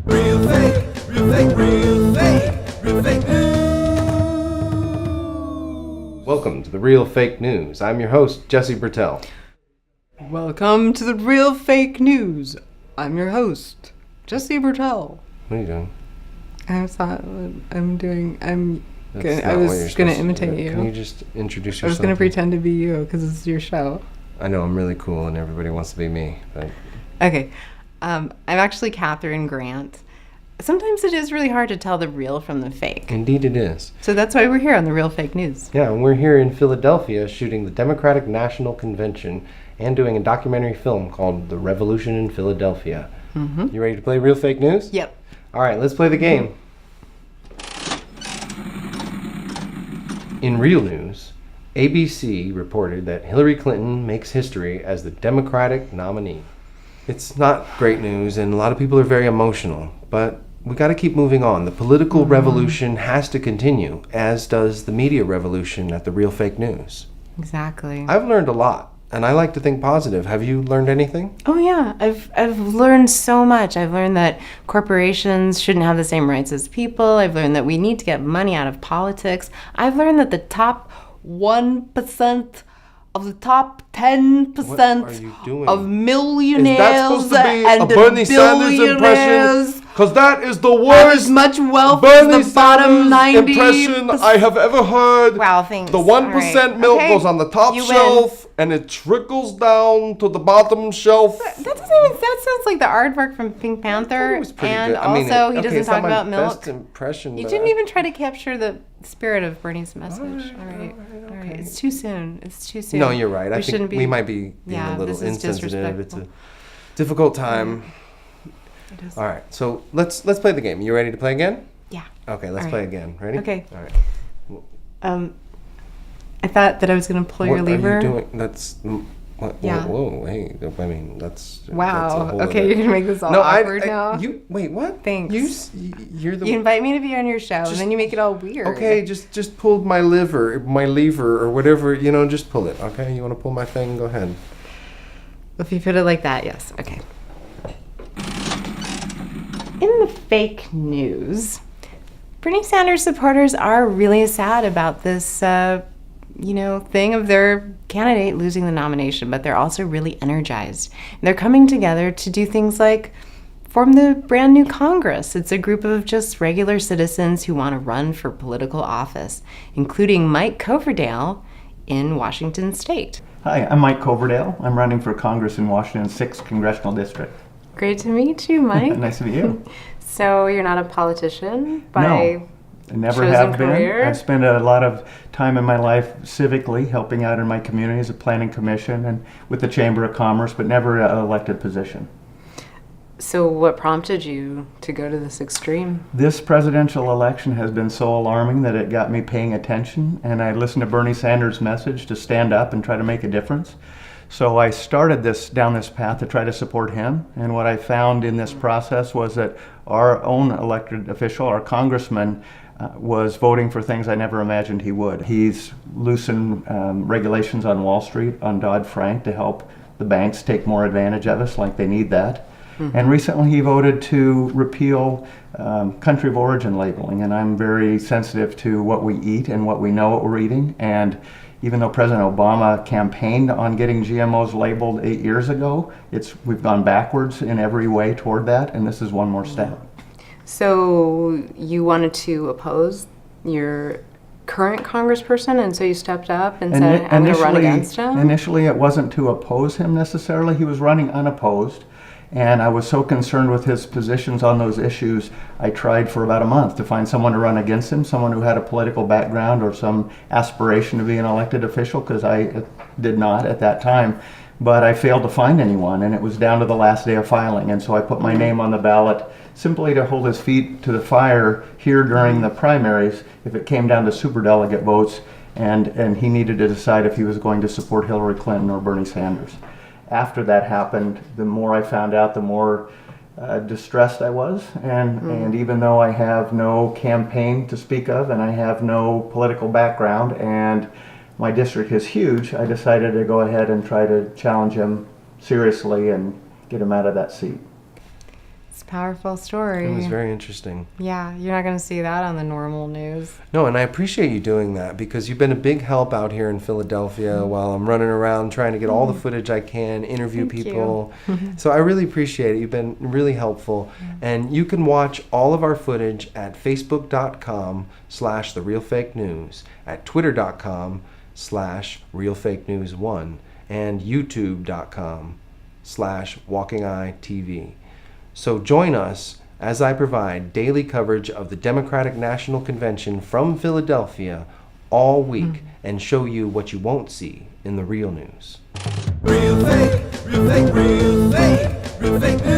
Real fake, real fake, real fake, real fake news. Welcome to the Real Fake News. I'm your host, Jesse Bertel. Welcome to the Real Fake News. I'm your host, Jesse Bertel. What are you doing? I thought I'm That's I not what was you're gonna supposed to imitate do. you. Can you just introduce yourself? I was gonna pretend to be you because it's your show. I know I'm really cool and everybody wants to be me, but Okay, I'm actually Katharyn Grant. Sometimes it is really hard to tell the real from the fake. indeed it is. So that's why we're here on the Real Fake News. Yeah, and we're here in Philadelphia shooting the Democratic National Convention and doing a documentary film called The Revolution in Philadelphia. Mm-hmm. You ready to play Real Fake News? Yep. All right, let's play the game. In real news, ABC reported that Hillary Clinton makes history as the Democratic nominee. It's not great news, and a lot of people are very emotional, but we got to keep moving on. The political revolution has to continue, as does the media revolution at the Real Fake News. Exactly. I've learned a lot, and I like to think positive. Have you learned anything? Oh yeah, I've learned so much. I've learned that corporations shouldn't have the same rights as people. I've learned that we need to get money out of politics. I've learned that the top 1% of the top 10% What are you doing? of millionaires Is that supposed to be and a Bernie Sanders impression? billionaires Because that is the have worst as much wealth Bernie as the bottom Sanders 90 impression I have ever heard. Wow, thanks. The All 1% right. milk Okay. goes on the top You win. shelf and it trickles down to the bottom shelf. That sounds like the aardvark from Pink Panther. It was pretty And good. I mean, also, he okay, doesn't it's talk not my about milk. best impression, You but didn't I- even try to capture the spirit of Bernie's message. All right. It's too soon. It's too soon. No, you're right. I think shouldn't be. we might be being Yeah, a little this is insensitive. It's a disrespectful. difficult time. It is. All right, so let's play the game. You ready to play again? Yeah. Okay, let's All play right. again. Ready? Okay. All right. I thought that I was going to pull your lever. What are you doing? That's what? Yeah. Whoa, hey. I mean, that's a Wow. whole Okay, other- you're going to make this all No, awkward now. You wait. What? Thanks. You're the. You invite me to be on your show, Just- and then you make it all weird. Okay, just pull my lever, or whatever. Just pull it. Okay, you want to pull my thing? Go ahead. If you put it like that, yes. Okay. In the fake news, Bernie Sanders supporters are really sad about this, thing of their candidate losing the nomination, but they're also really energized. They're coming together to do things like form the brand new Congress. It's a group of just regular citizens who want to run for political office, including Mike Coverdale in Washington State. Hi, I'm Mike Coverdale. I'm running for Congress in Washington's 6th Congressional District. Great to meet you, Mike. Nice to meet you. So you're not a politician by No, I never chosen have been. career? I've spent a lot of time in my life civically helping out in my community as a planning commission and with the Chamber of Commerce, but never an elected position. So what prompted you to go to this extreme? This presidential election has been so alarming that it got me paying attention, and I listened to Bernie Sanders' message to stand up and try to make a difference. So I started down this path to try to support him, and what I found in this process was that our own elected official, our congressman, was voting for things I never imagined he would. He's loosened regulations on Wall Street, on Dodd-Frank, to help the banks take more advantage of us, like they need that. And recently he voted to repeal country of origin labeling, and I'm very sensitive to what we eat and what we know what we're eating. And even though President Obama campaigned on getting GMOs labeled 8 years ago, we've gone backwards in every way toward that, and this is one more step. So you wanted to oppose your current congressperson, and so you stepped up and said, I'm going to run against him? Initially, it wasn't to oppose him necessarily. He was running unopposed. And I was so concerned with his positions on those issues, I tried for about a month to find someone to run against him, someone who had a political background or some aspiration to be an elected official, because I did not at that time. But I failed to find anyone, and it was down to the last day of filing. And so I put my name on the ballot simply to hold his feet to the fire here during the primaries if it came down to superdelegate votes, and he needed to decide if he was going to support Hillary Clinton or Bernie Sanders. After that happened, the more I found out, the more distressed I was. And even though I have no campaign to speak of and I have no political background and my district is huge, I decided to go ahead and try to challenge him seriously and get him out of that seat. It's a powerful story. It was very interesting. Yeah, you're not going to see that on the normal news. No, and I appreciate you doing that because you've been a big help out here in Philadelphia while I'm running around trying to get all the footage I can, interview Thank people. So I really appreciate it. You've been really helpful. And you can watch all of our footage at facebook.com/therealfakenews, at twitter.com/realfakenews1, and youtube.com/walkingeyetv. So join us as I provide daily coverage of the Democratic National Convention from Philadelphia all week and show you what you won't see in the real news. Real fake, real fake, real fake, real fake news.